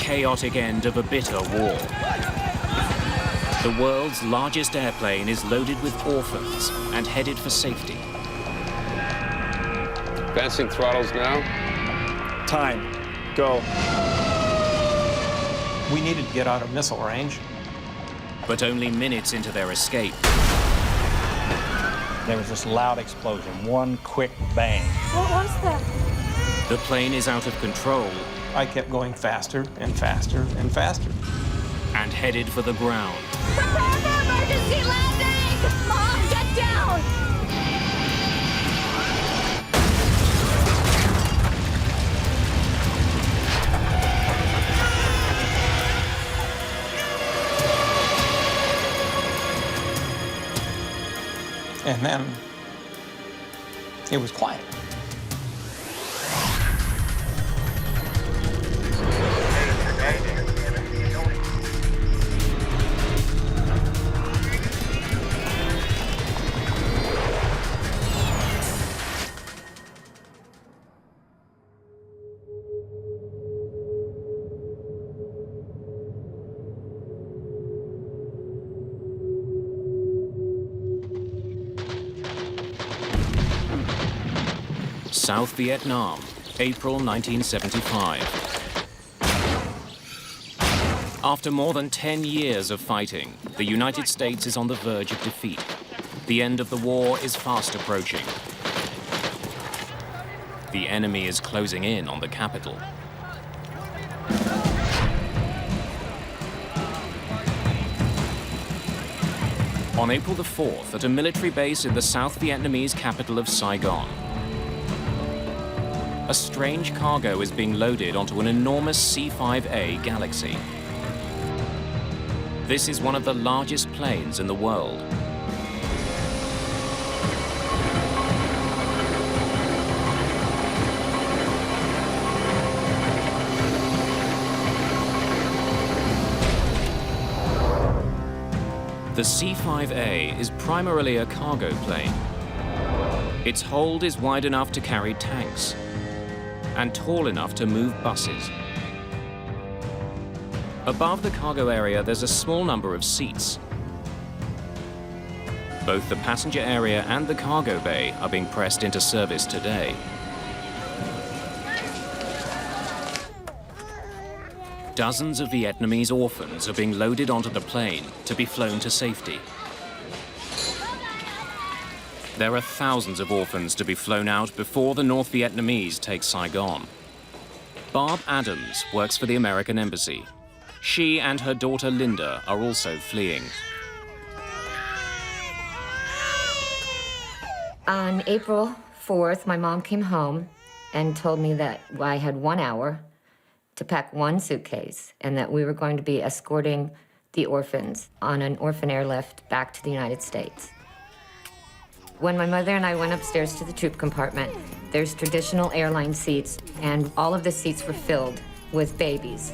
chaotic end of a bitter war. The world's largest airplane is loaded with orphans and headed for safety. Advancing throttles now. Time. Go. We needed to get out of missile range. But only minutes into their escape, there was this loud explosion, one quick bang. What was that? the plane is out of control I kept going faster and faster and faster. and headed for the ground. Prepare for emergency landing! Mom, get down! And then it was quiet. South Vietnam, April 1975. After more than 10 years of fighting, the United States is on the verge of defeat. The end of the war is fast approaching. The enemy is closing in on the capital. On April the 4th, at a military base in the South Vietnamese capital of Saigon, a strange cargo is being loaded onto an enormous C-5A Galaxy. This is one of the largest planes in the world. The C-5A is primarily a cargo plane. Its hold is wide enough to carry tanks and tall enough to move buses. Above the cargo area, there's a small number of seats. Both the passenger area and the cargo bay are being pressed into service today. Dozens of Vietnamese orphans are being loaded onto the plane to be flown to safety. There are thousands of orphans to be flown out before the North Vietnamese take Saigon. Barb Adams works for the American Embassy. She and her daughter Linda are also fleeing. On April 4th, my mom came home and told me that I had 1 hour to pack one suitcase and that we were going to be escorting the orphans on an orphan airlift back to the United States. When my mother and I went upstairs to the troop compartment, there's traditional airline seats, and all of the seats were filled with babies.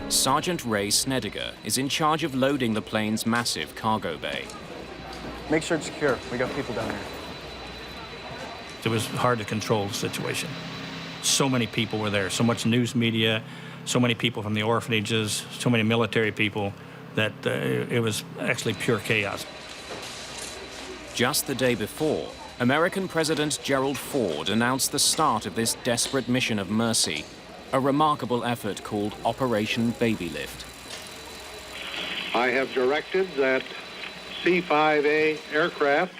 Sergeant Ray Snediger is in charge of loading the plane's massive cargo bay. Make sure it's secure. We got people down there. It was hard to control the situation. So many people were there, so much news media, so many people from the orphanages, so many military people, that it was actually pure chaos. Just the day before, American President Gerald Ford announced the start of this desperate mission of mercy, a remarkable effort called Operation Babylift. I have directed that C-5A aircraft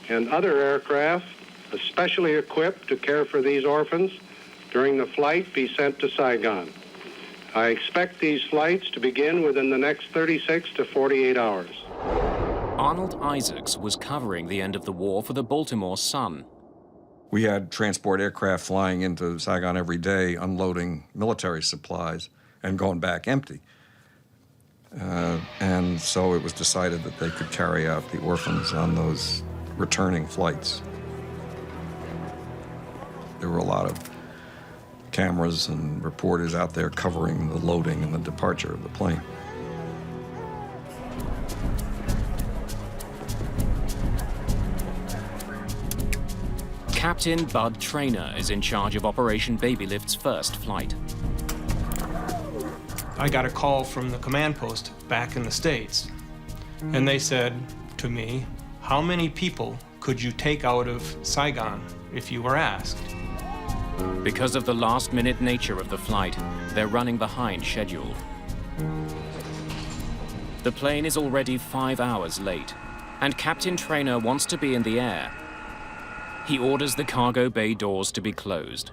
and other aircraft especially equipped to care for these orphans during the flight be sent to Saigon. I expect these flights to begin within the next 36 to 48 hours. Arnold Isaacs was covering the end of the war for the Baltimore Sun. We had transport aircraft flying into Saigon every day, unloading military supplies and going back empty. And so it was decided that they could carry out the orphans on those returning flights. There were a lot of cameras and reporters out there covering the loading and the departure of the plane. Captain Bud Traynor is in charge of Operation Babylift's first flight. I got a call from the command post back in the States, and they said to me, how many people could you take out of Saigon if you were asked? Because of the last-minute nature of the flight, they're running behind schedule. The plane is already 5 hours late, and Captain Traynor wants to be in the air. He orders the cargo bay doors to be closed.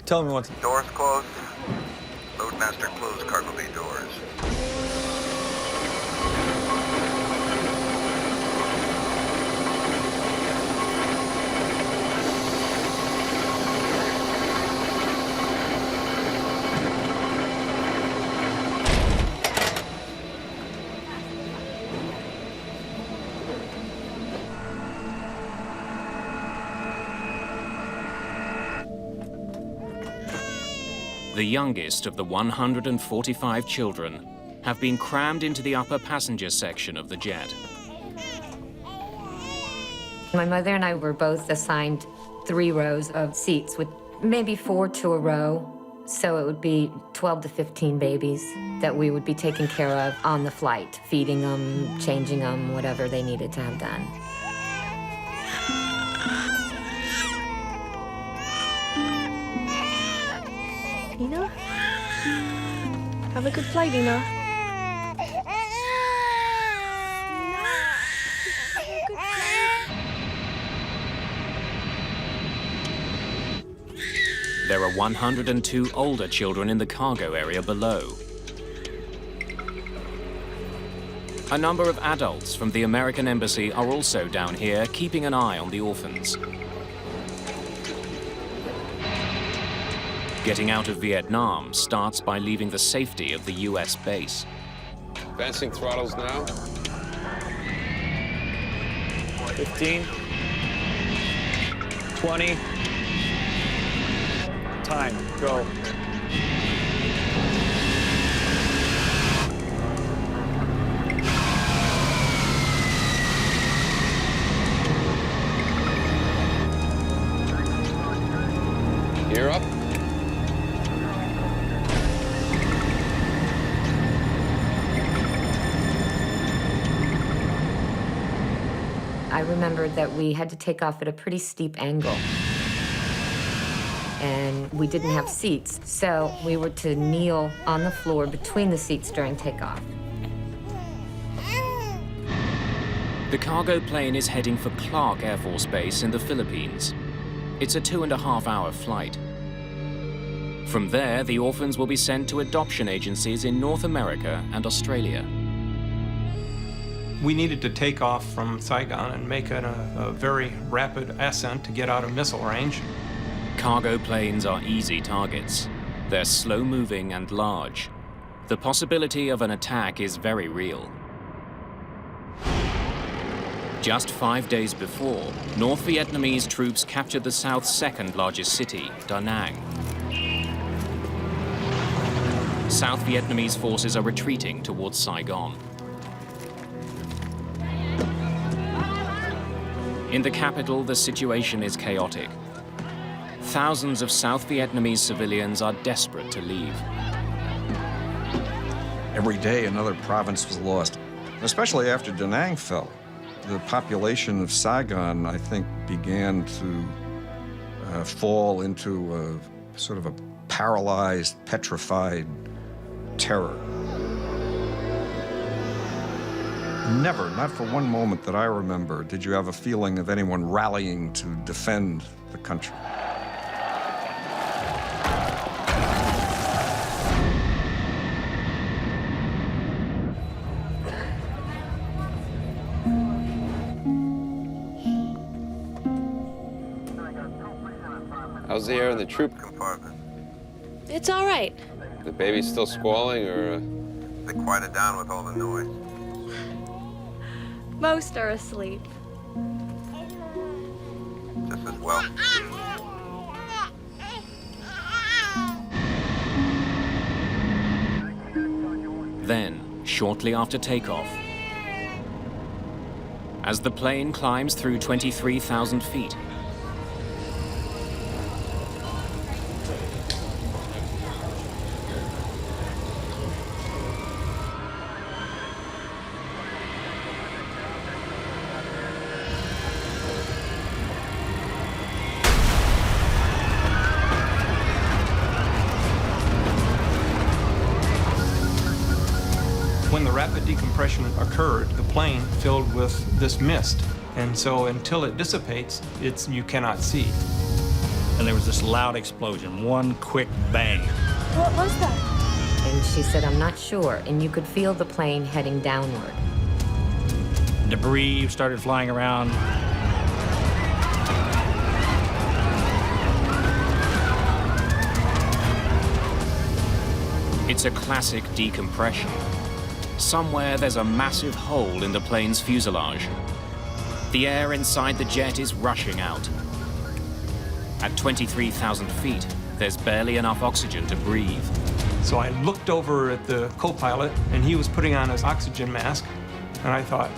Tell me what. Doors closed. Loadmaster closed cargo bay doors. The youngest of the 145 children have been crammed into the upper passenger section of the jet. My mother and I were both assigned 3 rows of seats with maybe 4 to a row. So it would be 12 to 15 babies that we would be taking care of on the flight, feeding them, changing them, whatever they needed to have done. Ina? Have a good flight, Ina. There are 102 older children in the cargo area below. A number of adults from the American Embassy are also down here, keeping an eye on the orphans. Getting out of Vietnam starts by leaving the safety of the US base. Advancing throttles now. 15. 20. Time. Go. Gear up. I remembered that we had to take off at a pretty steep angle. And we didn't have seats, so we were to kneel on the floor between the seats during takeoff. The cargo plane is heading for Clark Air Force Base in the Philippines. It's a 2.5-hour flight. From there, the orphans will be sent to adoption agencies in North America and Australia. We needed to take off from Saigon and make a very rapid ascent to get out of missile range. Cargo planes are easy targets. They're slow-moving and large. The possibility of an attack is very real. Just 5 days before, North Vietnamese troops captured the South's second largest city, Da Nang. South Vietnamese forces are retreating towards Saigon. In the capital, the situation is chaotic. Thousands of South Vietnamese civilians are desperate to leave. Every day, another province was lost, especially after Da Nang fell. The population of Saigon, I think, began to fall into a sort of a paralyzed, petrified terror. Never, not for one moment that I remember, did you have a feeling of anyone rallying to defend the country. How's the air in the troop Compartment. It's all right. The baby's still squalling, or? They quieted down with all the noise. Most are asleep. Just as well. Then, shortly after takeoff, as the plane climbs through 23,000 feet, rapid decompression occurred, the plane filled with this mist. And so until it dissipates, you cannot see. And there was this loud explosion, one quick bang. What was that? And she said, I'm not sure. And you could feel the plane heading downward. Debris started flying around. It's a classic decompression. Somewhere there's a massive hole in the plane's fuselage. The air inside the jet is rushing out. At 23,000 feet, there's barely enough oxygen to breathe. So I looked over at the co-pilot, and he was putting on his oxygen mask, and I thought,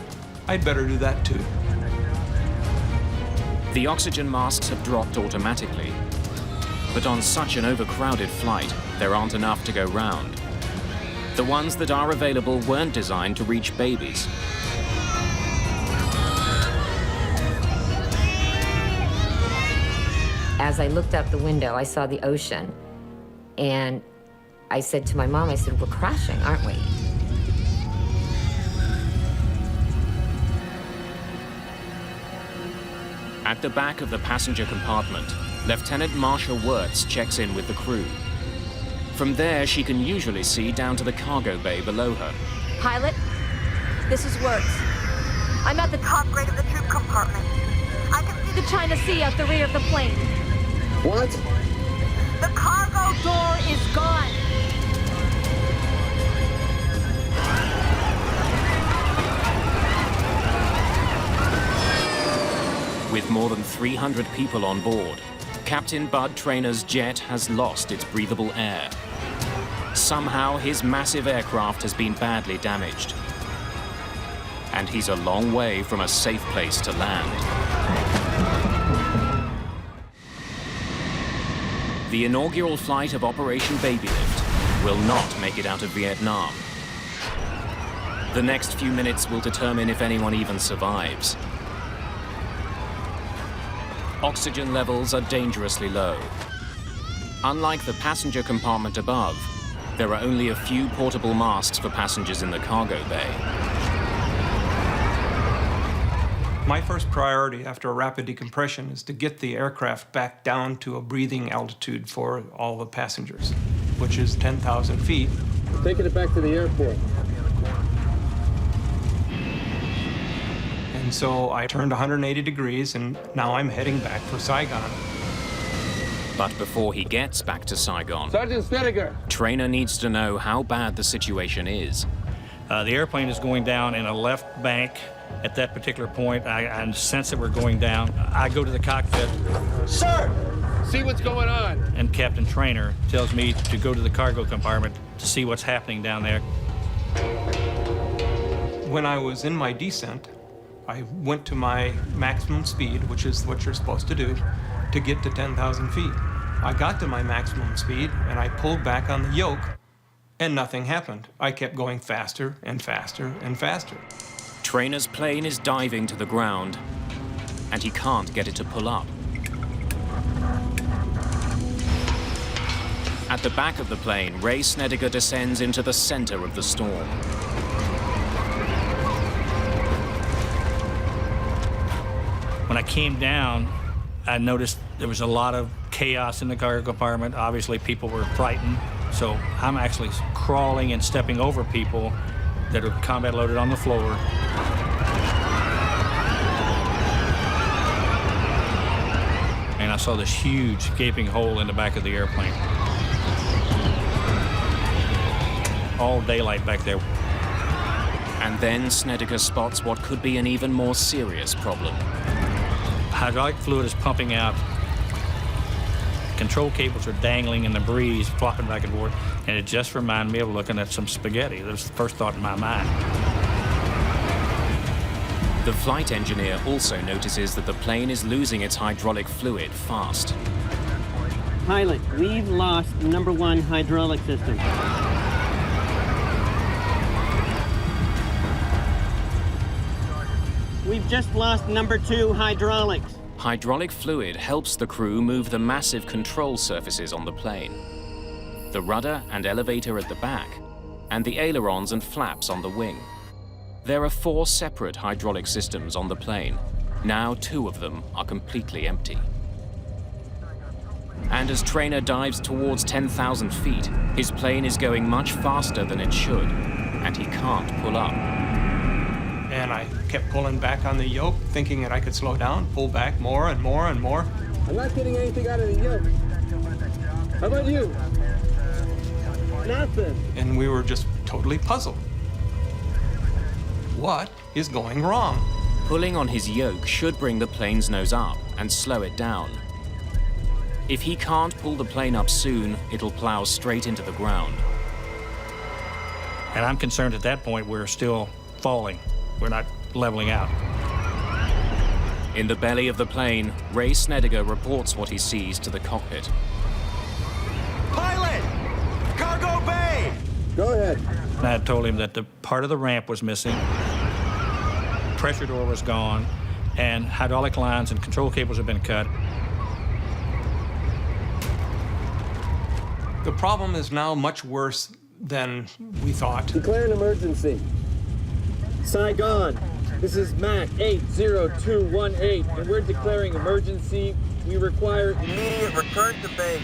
I'd better do that too. The oxygen masks have dropped automatically. But on such an overcrowded flight, there aren't enough to go round. The ones that are available weren't designed to reach babies. As I looked out the window, I saw the ocean. And I said to my mom, I said, we're crashing, aren't we? At the back of the passenger compartment, Lieutenant Marsha Wirtz checks in with the crew. From there, she can usually see down to the cargo bay below her. Pilot, this is Wirtz. I'm at the top grade of the troop compartment. I can see the China Sea out the rear of the plane. What? The cargo door is gone. With more than 300 people on board, Captain Bud Trainor's jet has lost its breathable air. Somehow, his massive aircraft has been badly damaged. And he's a long way from a safe place to land. The inaugural flight of Operation Babylift will not make it out of Vietnam. The next few minutes will determine if anyone even survives. Oxygen levels are dangerously low. Unlike the passenger compartment above, there are only a few portable masks for passengers in the cargo bay. My first priority after a rapid decompression is to get the aircraft back down to a breathing altitude for all the passengers, which is 10,000 feet. Taking it back to the airport. And so I turned 180 degrees, and now I'm heading back for Saigon. But before he gets back to Saigon, Sergeant Snedeker. Trainer needs to know how bad the situation is. The airplane is going down in a left bank. At that particular point, I sense that we're going down. I go to the cockpit. Sir! See what's going on. And Captain Trainer tells me to go to the cargo compartment to see what's happening down there. When I was in my descent, I went to my maximum speed, which is what you're supposed to do, to get to 10,000 feet. I got to my maximum speed, and I pulled back on the yoke, and nothing happened. I kept going faster and faster and faster. Trainer's plane is diving to the ground, and he can't get it to pull up. At the back of the plane, Ray Snedeker descends into the center of the storm. When I came down, I noticed there was a lot of chaos in the cargo compartment. Obviously, people were frightened. So I'm actually crawling and stepping over people that are combat loaded on the floor. And I saw this huge gaping hole in the back of the airplane. All daylight back there. And then Snedeker spots what could be an even more serious problem. Hydraulic fluid is pumping out. Control cables are dangling in the breeze, flopping back and forth, and it just reminded me of looking at some spaghetti. That was the first thought in my mind. The flight engineer also notices that the plane is losing its hydraulic fluid fast. Pilot, we've lost number 1 hydraulic system. We've just lost number 2 hydraulics. Hydraulic fluid helps the crew move the massive control surfaces on the plane. The rudder and elevator at the back and the ailerons and flaps on the wing. There are 4 separate hydraulic systems on the plane. Now 2 of them are completely empty. And as Trainer dives towards 10,000 feet, his plane is going much faster than it should, and he can't pull up. And I kept pulling back on the yoke, thinking that I could slow down, pull back more and more and more. I'm not getting anything out of the yoke. How about you? Nothing. And we were just totally puzzled. What is going wrong? Pulling on his yoke should bring the plane's nose up and slow it down. If he can't pull the plane up soon, it'll plow straight into the ground. And I'm concerned at that point we're still falling. We're not leveling out. In the belly of the plane, Ray Snediger reports what he sees to the cockpit. Pilot! Cargo bay! Go ahead. And I told him that the part of the ramp was missing, pressure door was gone, and hydraulic lines and control cables have been cut. The problem is now much worse than we thought. Declare an emergency. Saigon, this is Mac 80218, and we're declaring emergency. We require Immediate return to base.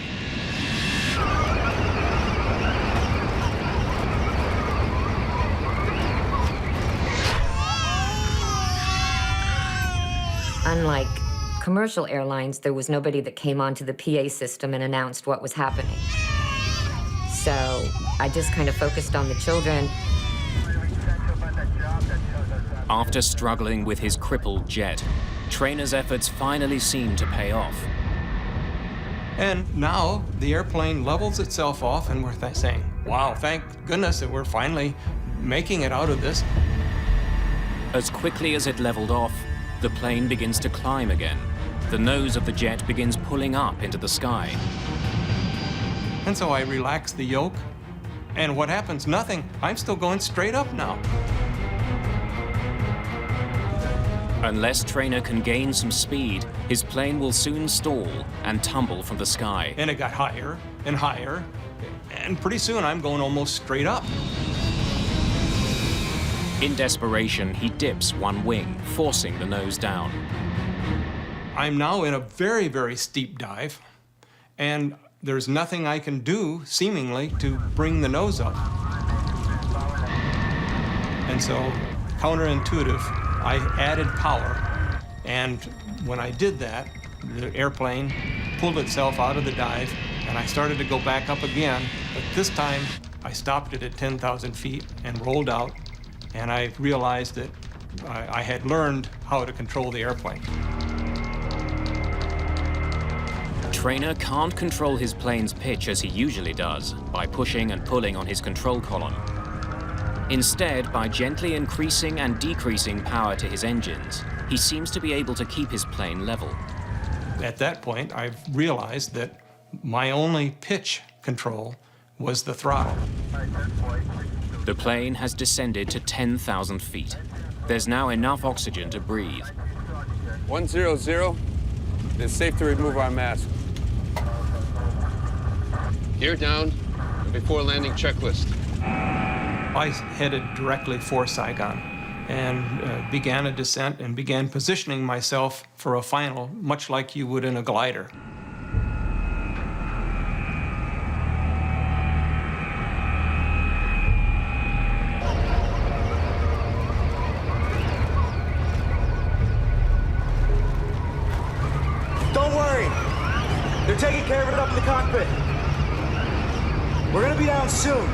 Unlike commercial airlines, there was nobody that came onto the PA system and announced what was happening. So I just kind of focused on the children. After struggling with his crippled jet, Trainer's efforts finally seem to pay off. And now the airplane levels itself off, and we're saying, wow, thank goodness that we're finally making it out of this. As quickly as it leveled off, the plane begins to climb again. The nose of the jet begins pulling up into the sky. And so I relax the yoke, and what happens? Nothing. I'm still going straight up now. Unless Trainer can gain some speed, his plane will soon stall and tumble from the sky. And it got higher and higher, and pretty soon I'm going almost straight up. In desperation, he dips one wing, forcing the nose down. I'm now in a very, very steep dive, and there's nothing I can do, seemingly, to bring the nose up. And so, counterintuitive, I added power, and when I did that, the airplane pulled itself out of the dive, and I started to go back up again, but this time I stopped it at 10,000 feet and rolled out, and I realized that I had learned how to control the airplane. Trainer can't control his plane's pitch as he usually does, by pushing and pulling on his control column. Instead, by gently increasing and decreasing power to his engines, he seems to be able to keep his plane level. At that point, I realized that my only pitch control was the throttle. The plane has descended to 10,000 feet. There's now enough oxygen to breathe. 100, it's safe to remove our mask. Gear down, and before landing checklist. I headed directly for Saigon and began a descent and began positioning myself for a final, much like you would in a glider. Don't worry. They're taking care of it up in the cockpit. We're gonna be down soon.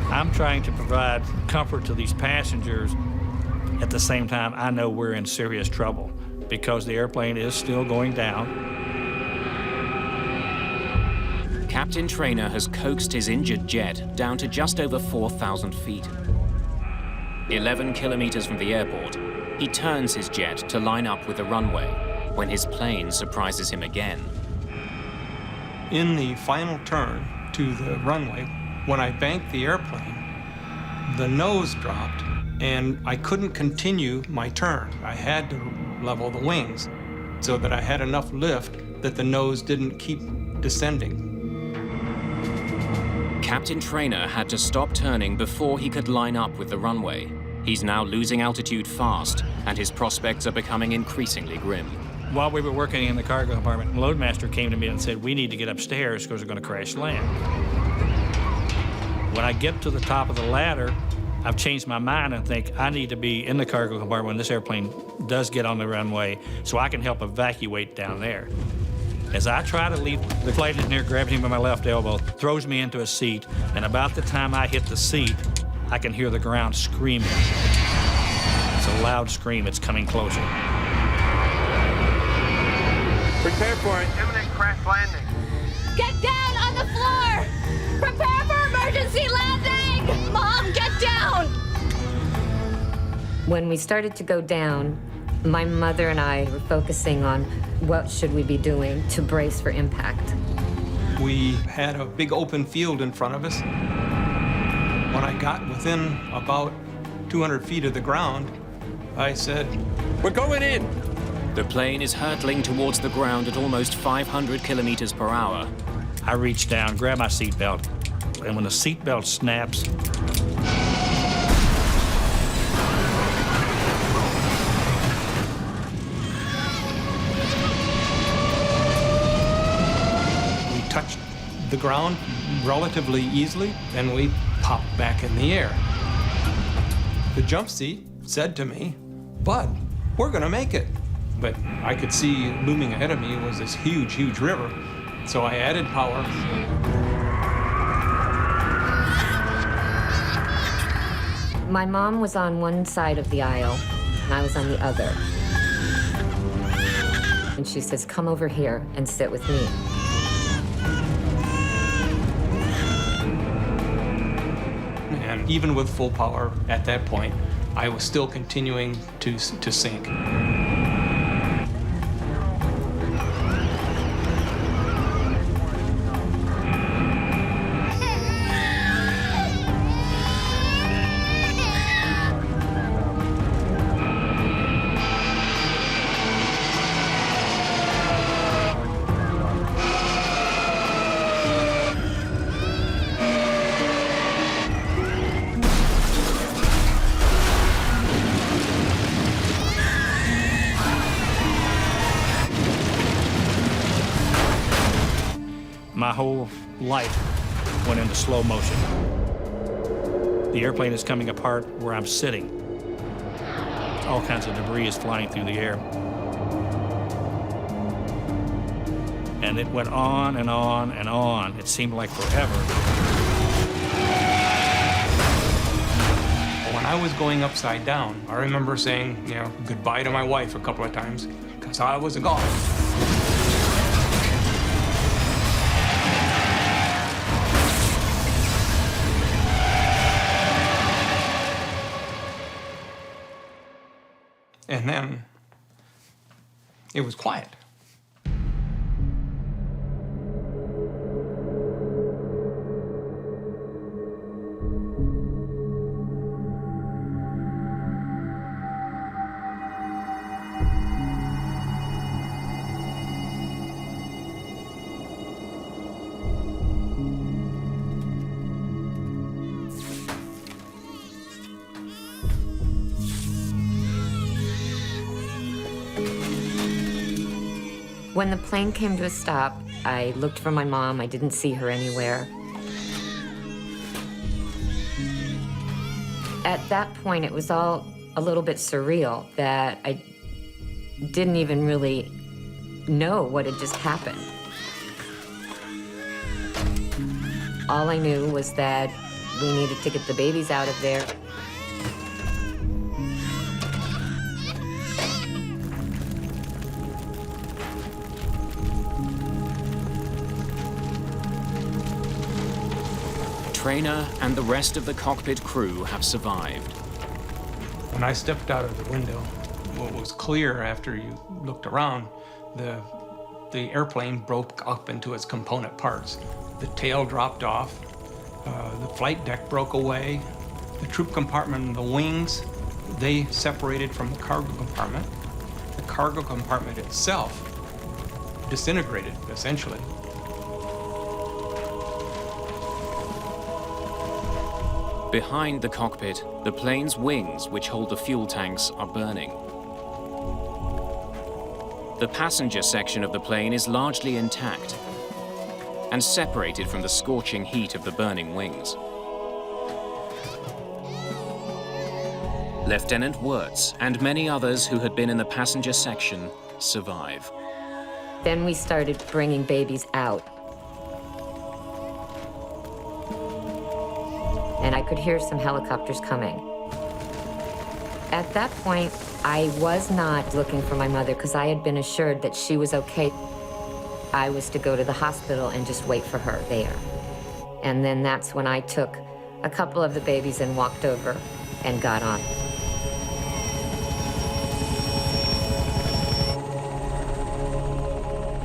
I'm trying to provide comfort to these passengers. At the same time, I know we're in serious trouble because the airplane is still going down. Captain Trainer has coaxed his injured jet down to just over 4,000 feet. 11 kilometers from the airport, he turns his jet to line up with the runway when his plane surprises him again. In the final turn to the runway, when I banked the airplane, the nose dropped and I couldn't continue my turn. I had to level the wings so that I had enough lift that the nose didn't keep descending. Captain Trainer had to stop turning before he could line up with the runway. He's now losing altitude fast, and his prospects are becoming increasingly grim. While we were working in the cargo compartment, the loadmaster came to me and said, we need to get upstairs because we're going to crash land. When I get to the top of the ladder, I've changed my mind and think I need to be in the cargo compartment when this airplane does get on the runway so I can help evacuate down there. As I try to leave, the flight engineer grabs me by my left elbow, throws me into a seat, and about the time I hit the seat, I can hear the ground screaming. It's a loud scream. It's coming closer. Prepare for an imminent crash landing. Get down on the floor! Prepare for emergency landing! Mom, get down! When we started to go down, my mother and I were focusing on what should we be doing to brace for impact. We had a big open field in front of us. When I got within about 200 feet of the ground, I said, "We're going in!" The plane is hurtling towards the ground at almost 500 kilometers per hour. I reach down, grab my seatbelt, and when the seatbelt snaps, we touched the ground relatively easily, and we popped back in the air. The jump seat said to me, "Bud, we're gonna make it." But I could see looming ahead of me was this huge, huge river. So I added power. My mom was on one side of the aisle, and I was on the other. And she says, "Come over here and sit with me." And even with full power at that point, I was still continuing to sink. my whole life went into slow motion. The airplane is coming apart where I'm sitting. All kinds of debris is flying through the air. And it went on and on and on. It seemed like forever. When I was going upside down, I remember saying, goodbye to my wife a couple of times, because I was gone. And then it was quiet. When the plane came to a stop, I looked for my mom. I didn't see her anywhere. At that point, it was all a little bit surreal that I didn't even really know what had just happened. All I knew was that we needed to get the babies out of there. Trainer and the rest of the cockpit crew have survived. When I stepped out of the window, what was clear after you looked around, the airplane broke up into its component parts. The tail dropped off, the flight deck broke away, the troop compartment and the wings, they separated from the cargo compartment. The cargo compartment itself disintegrated, essentially. Behind the cockpit, the plane's wings, which hold the fuel tanks, are burning. The passenger section of the plane is largely intact and separated from the scorching heat of the burning wings. Lieutenant Wirtz and many others who had been in the passenger section survive. Then we started bringing babies out. And I could hear some helicopters coming. At that point, I was not looking for my mother because I had been assured that she was okay. I was to go to the hospital and just wait for her there. And then that's when I took a couple of the babies and walked over and got on.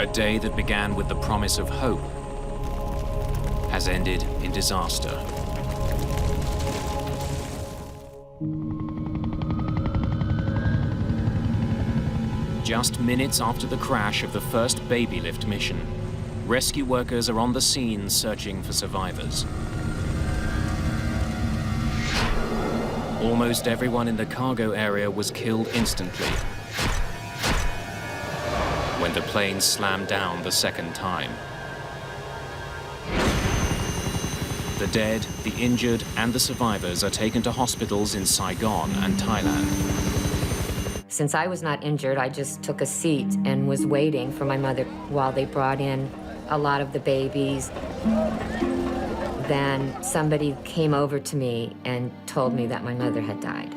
A day that began with the promise of hope has ended in disaster. Just minutes after the crash of the first Babylift mission, rescue workers are on the scene searching for survivors. Almost everyone in the cargo area was killed instantly when the plane slammed down the second time. The dead, the injured, and the survivors are taken to hospitals in Saigon and Thailand. Since I was not injured, I just took a seat and was waiting for my mother while they brought in a lot of the babies. Then somebody came over to me and told me that my mother had died.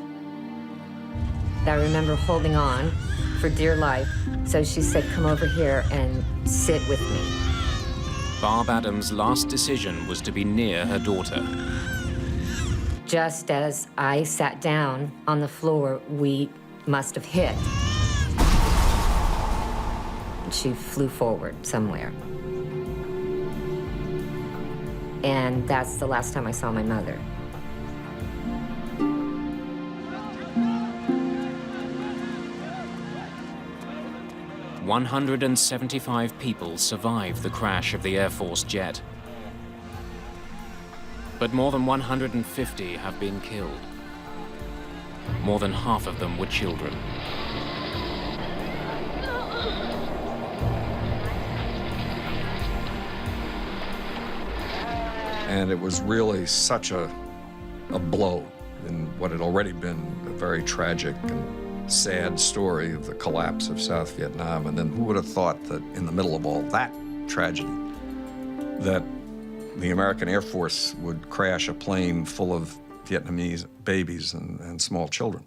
I remember holding on for dear life, so she said, "Come over here and sit with me." Barb Adams' last decision was to be near her daughter. Just as I sat down on the floor, we must have hit. She flew forward somewhere. And that's the last time I saw my mother. "175 people survived the crash of the Air Force jet. But more than 150 have been killed. More than half of them were children. And it was really such a blow in what had already been a very tragic and sad story of the collapse of South Vietnam. And then who would have thought that in the middle of all that tragedy, that the American Air Force would crash a plane full of Vietnamese babies and small children.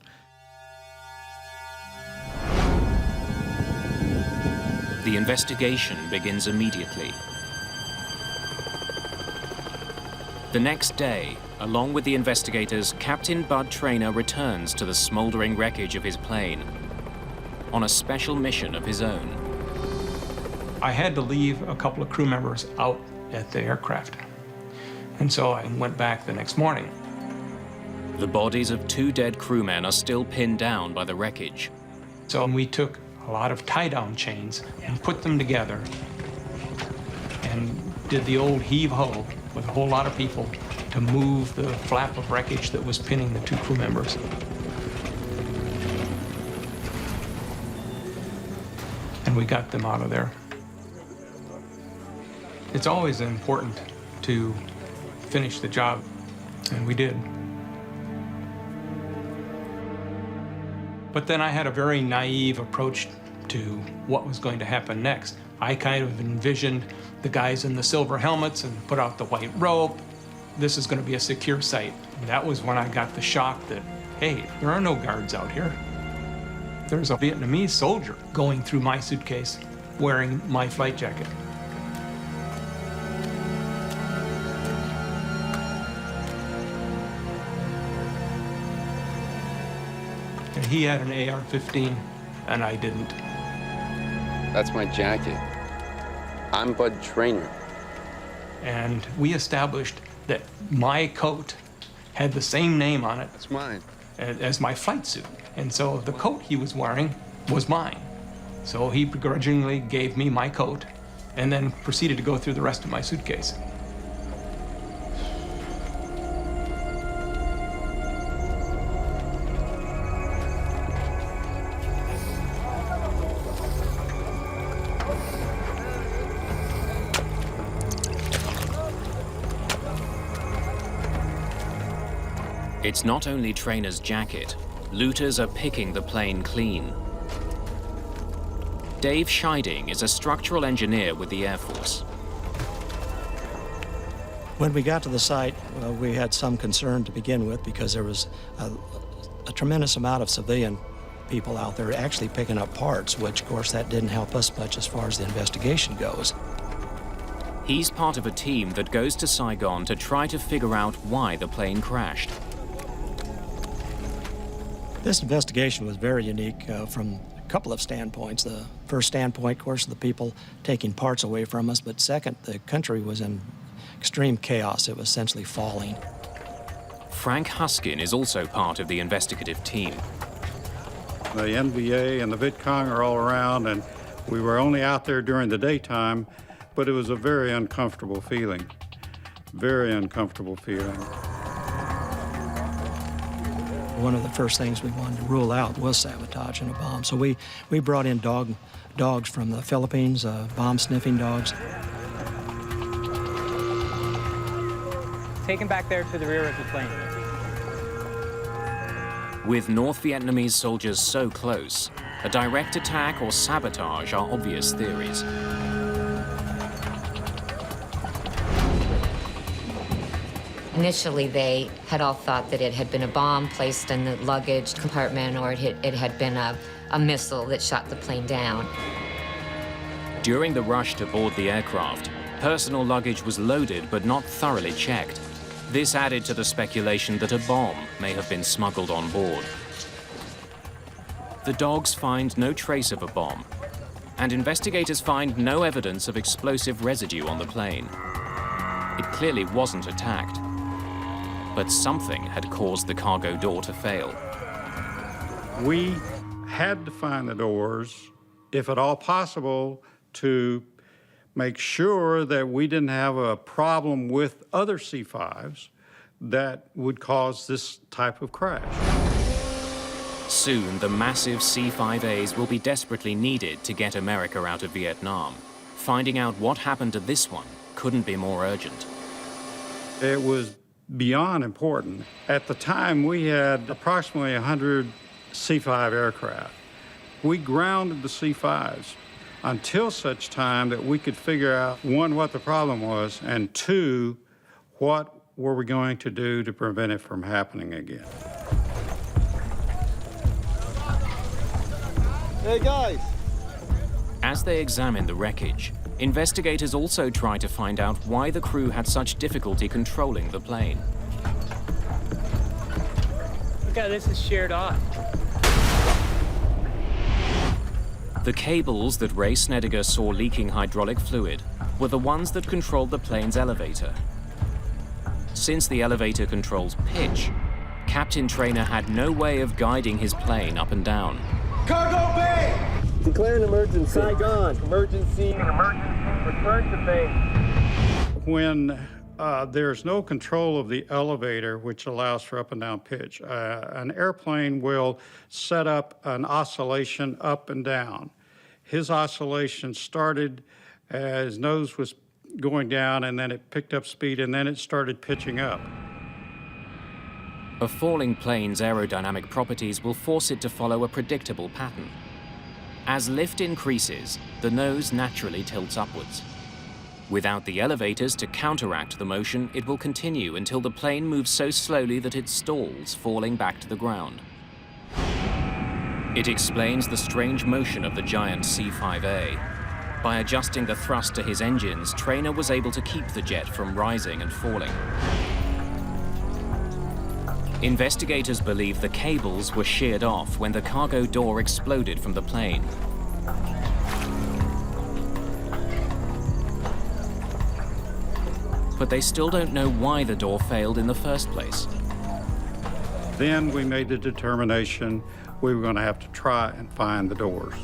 The investigation begins immediately. The next day, along with the investigators, Captain Bud Traynor returns to the smoldering wreckage of his plane on a special mission of his own. I had to leave a couple of crew members out at the aircraft. And so I went back the next morning. The bodies of 2 dead crewmen are still pinned down by the wreckage. So we took a lot of tie-down chains and put them together and did the old heave-ho with a whole lot of people to move the flap of wreckage that was pinning the 2 crew members. And we got them out of there. It's always important to finish the job, and we did. But then I had a very naive approach to what was going to happen next. I kind of envisioned the guys in the silver helmets and put out the white rope. This is going to be a secure site. And that was when I got the shock that, hey, there are no guards out here. There's a Vietnamese soldier going through my suitcase wearing my flight jacket. And he had an AR-15, and I didn't. That's my jacket. I'm Bud Traynor. And we established that my coat had the same name on it. That's mine. As my flight suit. And so the coat he was wearing was mine. So he begrudgingly gave me my coat and then proceeded to go through the rest of my suitcase. It's not only Trainer's jacket. Looters are picking the plane clean. Dave Scheiding is a structural engineer with the Air Force. When we got to the site, we had some concern to begin with because there was a tremendous amount of civilian people out there actually picking up parts, which, of course, that didn't help us much as far as the investigation goes. He's part of a team that goes to Saigon to try to figure out why the plane crashed. This investigation was very unique from a couple of standpoints. The first standpoint, of course, the people taking parts away from us, but second, the country was in extreme chaos. It was essentially falling. Frank Huskin is also part of the investigative team. The NVA and the VidCong are all around, and we were only out there during the daytime, but it was a very uncomfortable feeling. Very uncomfortable feeling. One of the first things we wanted to rule out was sabotage and a bomb. So we brought in dogs from the Philippines, bomb-sniffing dogs. Take him back there to the rear of the plane. With North Vietnamese soldiers so close, a direct attack or sabotage are obvious theories. Initially, they had all thought that it had been a bomb placed in the luggage compartment, or it had been a missile that shot the plane down. During the rush to board the aircraft, personal luggage was loaded but not thoroughly checked. This added to the speculation that a bomb may have been smuggled on board. The dogs find no trace of a bomb, and investigators find no evidence of explosive residue on the plane. It clearly wasn't attacked. But something had caused the cargo door to fail. We had to find the doors, if at all possible, to make sure that we didn't have a problem with other C-5s that would cause this type of crash. Soon, the massive C-5As will be desperately needed to get America out of Vietnam. Finding out what happened to this one couldn't be more urgent. It was beyond important. At the time, we had approximately 100 C-5 aircraft. We grounded the C-5s until such time that we could figure out, one, what the problem was, and two, what were we going to do to prevent it from happening again. Hey, guys! As they examine the wreckage, investigators also try to find out why the crew had such difficulty controlling the plane. Look how this is sheared off. The cables that Ray Snediger saw leaking hydraulic fluid were the ones that controlled the plane's elevator. Since the elevator controls pitch, Captain Trainer had no way of guiding his plane up and down. Cargo bay! Declare an emergency. Saigon. Emergency. Return to base. When there's no control of the elevator, which allows for up and down pitch, an airplane will set up an oscillation up and down. His oscillation started as nose was going down, and then it picked up speed, and then it started pitching up. A falling plane's aerodynamic properties will force it to follow a predictable pattern. As lift increases, the nose naturally tilts upwards. Without the elevators to counteract the motion, it will continue until the plane moves so slowly that it stalls, falling back to the ground. It explains the strange motion of the giant C-5A. By adjusting the thrust to his engines, Trainer was able to keep the jet from rising and falling. Investigators believe the cables were sheared off when the cargo door exploded from the plane. But they still don't know why the door failed in the first place. Then we made the determination we were going to have to try and find the doors.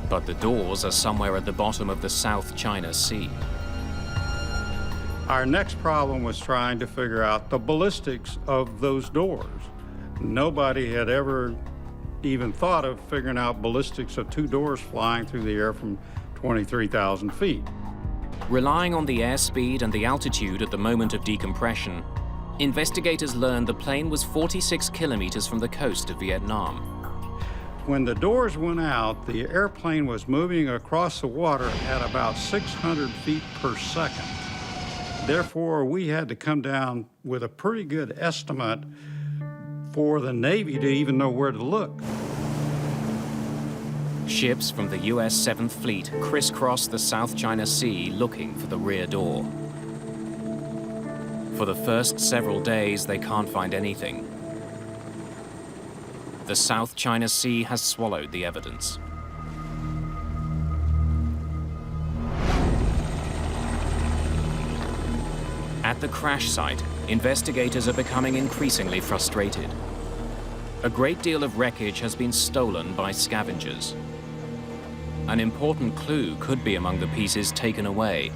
But the doors are somewhere at the bottom of the South China Sea. Our next problem was trying to figure out the ballistics of those doors. Nobody had ever even thought of figuring out ballistics of two doors flying through the air from 23,000 feet. Relying on the airspeed and the altitude at the moment of decompression, investigators learned the plane was 46 kilometers from the coast of Vietnam. When the doors went out, the airplane was moving across the water at about 600 feet per second. Therefore, we had to come down with a pretty good estimate for the Navy to even know where to look. Ships from the U.S. 7th Fleet crisscross the South China Sea looking for the rear door. For the first several days, they can't find anything. The South China Sea has swallowed the evidence. At the crash site, investigators are becoming increasingly frustrated. A great deal of wreckage has been stolen by scavengers. An important clue could be among the pieces taken away.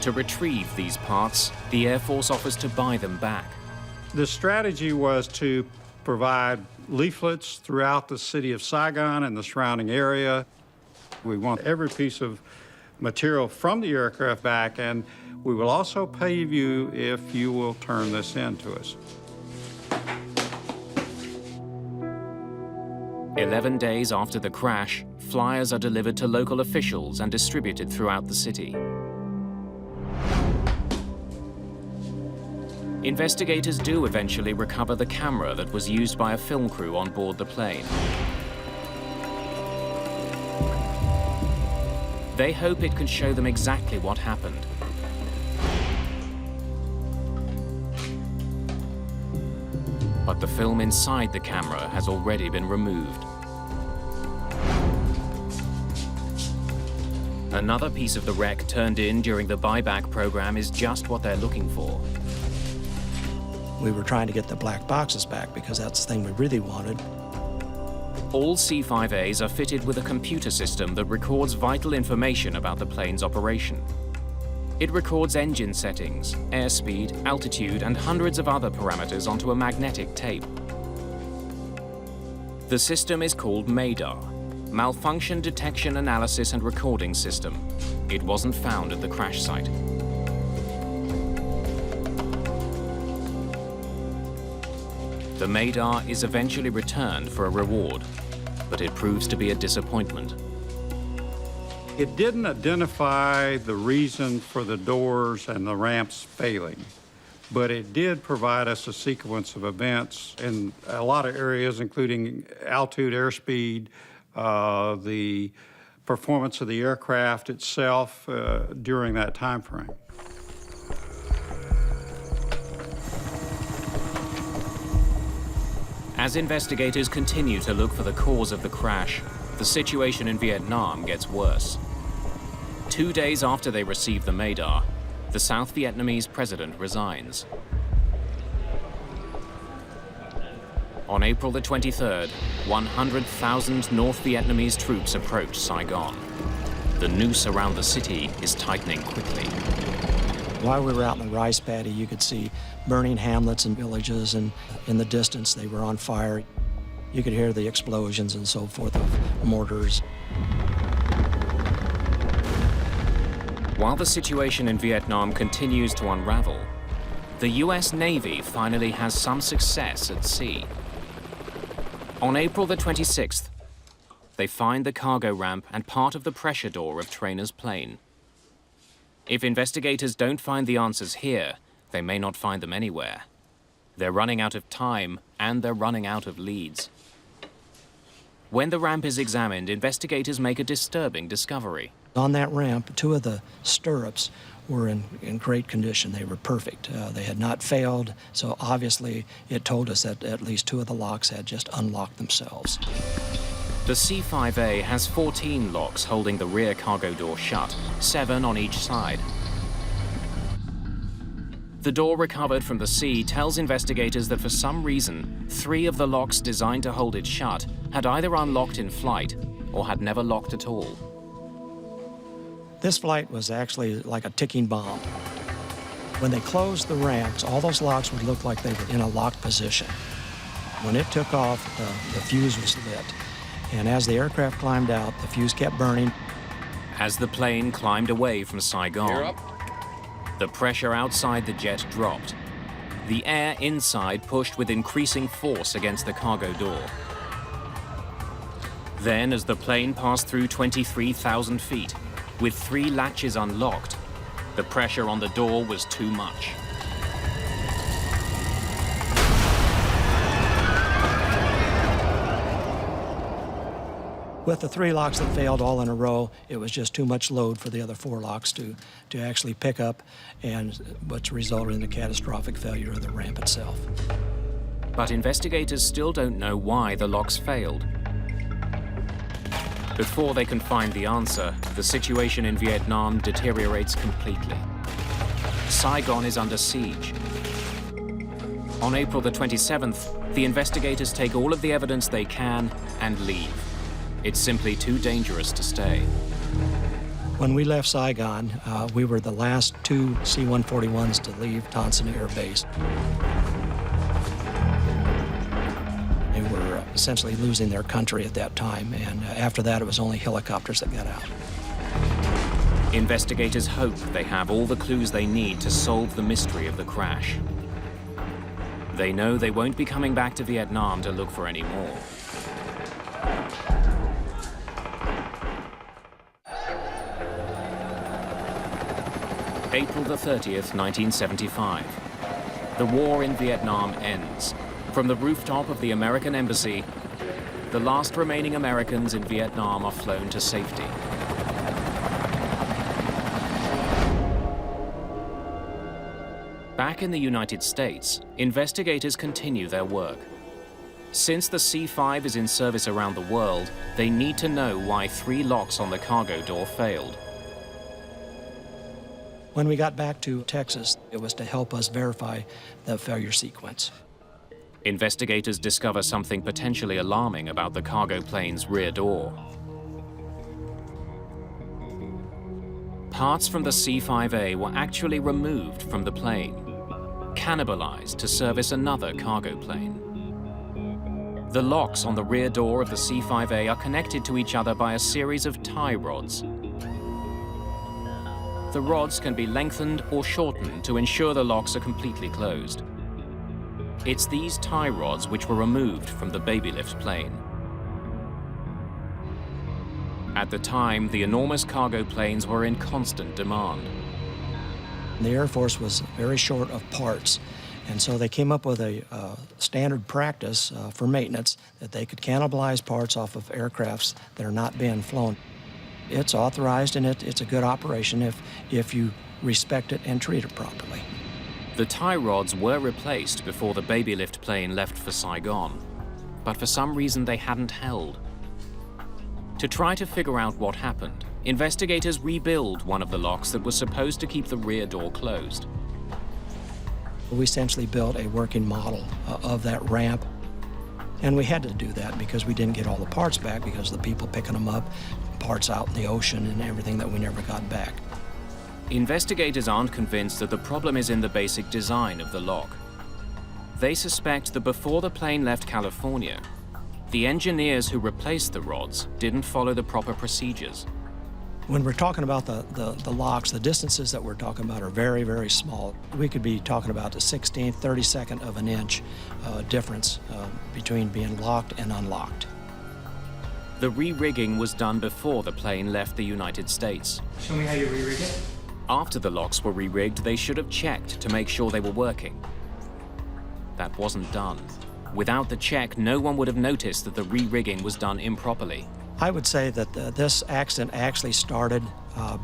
To retrieve these parts, the Air Force offers to buy them back. The strategy was to provide leaflets throughout the city of Saigon and the surrounding area. We want every piece of material from the aircraft back, and we will also pay you if you will turn this in to us. 11 days after the crash, flyers are delivered to local officials and distributed throughout the city. Investigators do eventually recover the camera that was used by a film crew on board the plane. They hope it can show them exactly what happened. But the film inside the camera has already been removed. Another piece of the wreck turned in during the buyback program is just what they're looking for. We were trying to get the black boxes back because that's the thing we really wanted. All C-5As are fitted with a computer system that records vital information about the plane's operation. It records engine settings, airspeed, altitude, and hundreds of other parameters onto a magnetic tape. The system is called MADAR, Malfunction Detection Analysis and Recording System. It wasn't found at the crash site. The MADAR is eventually returned for a reward, but it proves to be a disappointment. It didn't identify the reason for the doors and the ramps failing, but it did provide us a sequence of events in a lot of areas, including altitude, airspeed, the performance of the aircraft itself during that time frame. As investigators continue to look for the cause of the crash, the situation in Vietnam gets worse. 2 days after they receive the MADAR, the South Vietnamese president resigns. On April the 23rd, 100,000 North Vietnamese troops approach Saigon. The noose around the city is tightening quickly. While we were out in the rice paddy, you could see burning hamlets and villages, and in the distance they were on fire. You could hear the explosions and so forth of mortars. While the situation in Vietnam continues to unravel, the US Navy finally has some success at sea. On April the 26th, they find the cargo ramp and part of the pressure door of Trainor's plane. If investigators don't find the answers here, they may not find them anywhere. They're running out of time, and they're running out of leads. When the ramp is examined, investigators make a disturbing discovery. On that ramp, 2 of the stirrups were in great condition. They were perfect. They had not failed, so obviously it told us that at least 2 of the locks had just unlocked themselves. The C-5A has 14 locks holding the rear cargo door shut, 7 on each side. The door recovered from the sea tells investigators that for some reason, 3 of the locks designed to hold it shut had either unlocked in flight or had never locked at all. This flight was actually like a ticking bomb. When they closed the ramps, all those locks would look like they were in a locked position. When it took off, the fuse was lit. And as the aircraft climbed out, the fuse kept burning. As the plane climbed away from Saigon, the pressure outside the jet dropped. The air inside pushed with increasing force against the cargo door. Then, as the plane passed through 23,000 feet, with 3 latches unlocked, the pressure on the door was too much. With the 3 locks that failed all in a row, it was just too much load for the other 4 locks to actually pick up, and what's resulted in a catastrophic failure of the ramp itself. But investigators still don't know why the locks failed. Before they can find the answer, the situation in Vietnam deteriorates completely. Saigon is under siege. On April the 27th, the investigators take all of the evidence they can and leave. It's simply too dangerous to stay. When we left Saigon, we were the last 2 C-141s to leave Tan Son Air Base. They were essentially losing their country at that time, and after that it was only helicopters that got out. Investigators hope they have all the clues they need to solve the mystery of the crash. They know they won't be coming back to Vietnam to look for any more. April the 30th, 1975. The war in Vietnam ends. From the rooftop of the American embassy, the last remaining Americans in Vietnam are flown to safety. Back in the United States, investigators continue their work. Since the C-5 is in service around the world, they need to know why 3 locks on the cargo door failed. When we got back to Texas, it was to help us verify the failure sequence. Investigators discover something potentially alarming about the cargo plane's rear door. Parts from the C-5A were actually removed from the plane, cannibalized to service another cargo plane. The locks on the rear door of the C-5A are connected to each other by a series of tie rods. The rods can be lengthened or shortened to ensure the locks are completely closed. It's these tie rods which were removed from the Babylift plane. At the time, the enormous cargo planes were in constant demand. The Air Force was very short of parts, and so they came up with a standard practice for maintenance that they could cannibalize parts off of aircrafts that are not being flown. It's authorized, and it's a good operation if you respect it and treat it properly. The tie rods were replaced before the Babylift plane left for Saigon, but for some reason they hadn't held. To try to figure out what happened, investigators rebuild one of the locks that was supposed to keep the rear door closed. We essentially built a working model of that ramp, and we had to do that because we didn't get all the parts back because of the people picking them up, parts out in the ocean and everything that we never got back. Investigators aren't convinced that the problem is in the basic design of the lock. They suspect that before the plane left California, the engineers who replaced the rods didn't follow the proper procedures. When we're talking about the locks, the distances that we're talking about are very, very small. We could be talking about the 16th, 32nd of an inch difference between being locked and unlocked. The re-rigging was done before the plane left the United States. Show me how you re-rig it. After the locks were re-rigged, they should have checked to make sure they were working. That wasn't done. Without the check, no one would have noticed that the re-rigging was done improperly. I would say that this accident actually started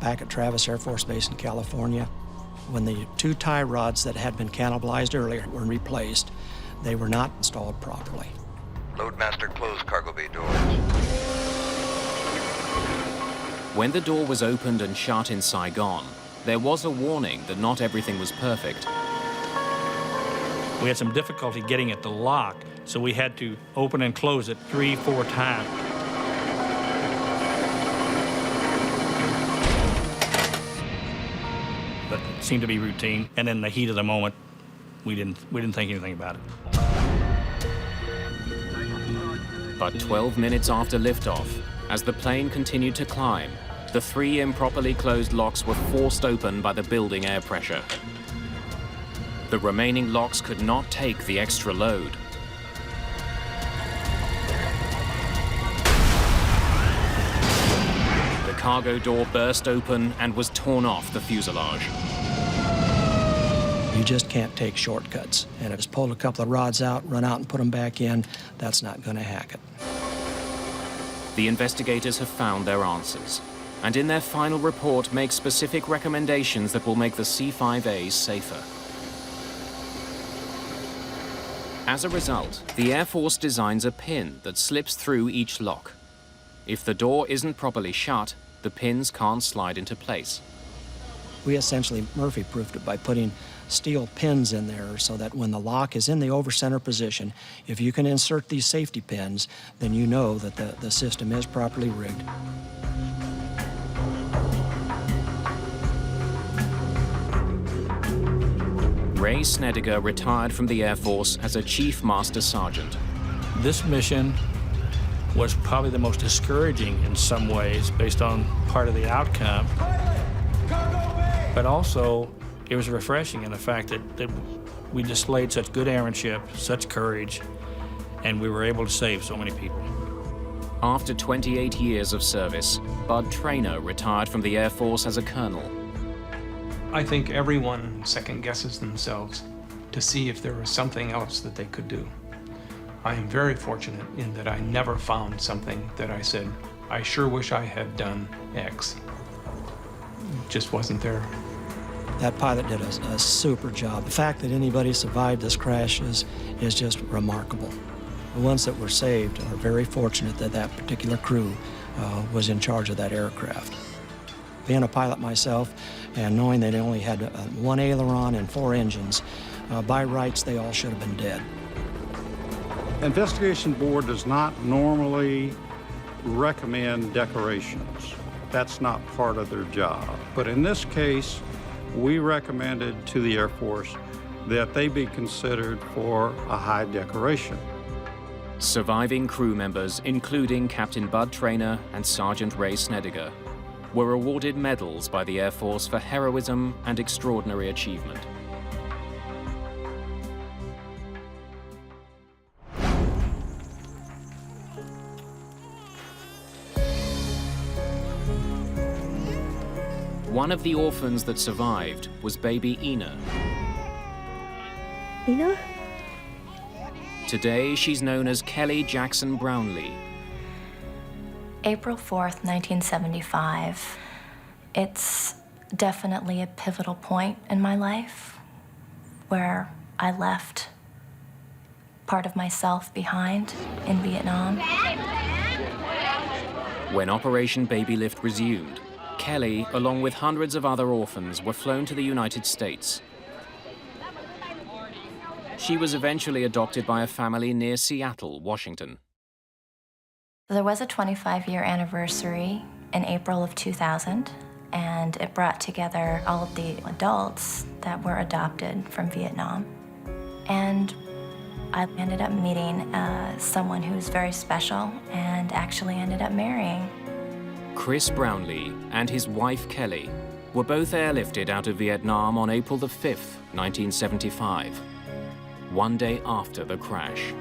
back at Travis Air Force Base in California. When the 2 tie rods that had been cannibalized earlier were replaced, they were not installed properly. Loadmaster, close cargo bay doors. When the door was opened and shut in Saigon, there was a warning that not everything was perfect. We had some difficulty getting it to lock, so we had to open and close it 3-4 times. But it seemed to be routine, and in the heat of the moment, we didn't think anything about it. But 12 minutes after liftoff, as the plane continued to climb, The 3 improperly closed locks were forced open by the building air pressure. The remaining locks could not take the extra load. The cargo door burst open and was torn off the fuselage. You just can't take shortcuts. And if it's pulled a couple of rods out, run out and put them back in, that's not going to hack it. The investigators have found their answers, and in their final report make specific recommendations that will make the C-5A safer. As a result, the Air Force designs a pin that slips through each lock. If the door isn't properly shut, the pins can't slide into place. We essentially Murphy-proofed it by putting steel pins in there so that when the lock is in the over-center position, if you can insert these safety pins, then you know that the system is properly rigged. Ray Snediger retired from the Air Force as a Chief Master Sergeant. This mission was probably the most discouraging in some ways based on part of the outcome. But also, it was refreshing in the fact that we displayed such good airmanship, such courage, and we were able to save so many people. After 28 years of service, Bud Traynor retired from the Air Force as a colonel. I think everyone second guesses themselves to see if there was something else that they could do. I am very fortunate in that I never found something that I said, I sure wish I had done X. It just wasn't there. That pilot did a super job. The fact that anybody survived this crash is just remarkable. The ones that were saved are very fortunate that that particular crew was in charge of that aircraft. Being a pilot myself and knowing they only had 1 aileron and 4 engines, by rights they all should have been dead. Investigation Board does not normally recommend decorations. That's not part of their job. But in this case, we recommended to the Air Force that they be considered for a high decoration. Surviving crew members, including Captain Bud Traynor and Sergeant Ray Snediger, were awarded medals by the Air Force for heroism and extraordinary achievement. One of the orphans that survived was baby Ina. Ina? Today, she's known as Kelly Jackson Brownlee. April 4th, 1975. It's definitely a pivotal point in my life where I left part of myself behind in Vietnam. When Operation Babylift resumed, Kelly, along with hundreds of other orphans, were flown to the United States. She was eventually adopted by a family near Seattle, Washington. There was a 25-year anniversary in April of 2000, and it brought together all of the adults that were adopted from Vietnam. And I ended up meeting someone who was very special and actually ended up marrying. Chris Brownlee and his wife Kelly were both airlifted out of Vietnam on April the 5th, 1975, one day after the crash.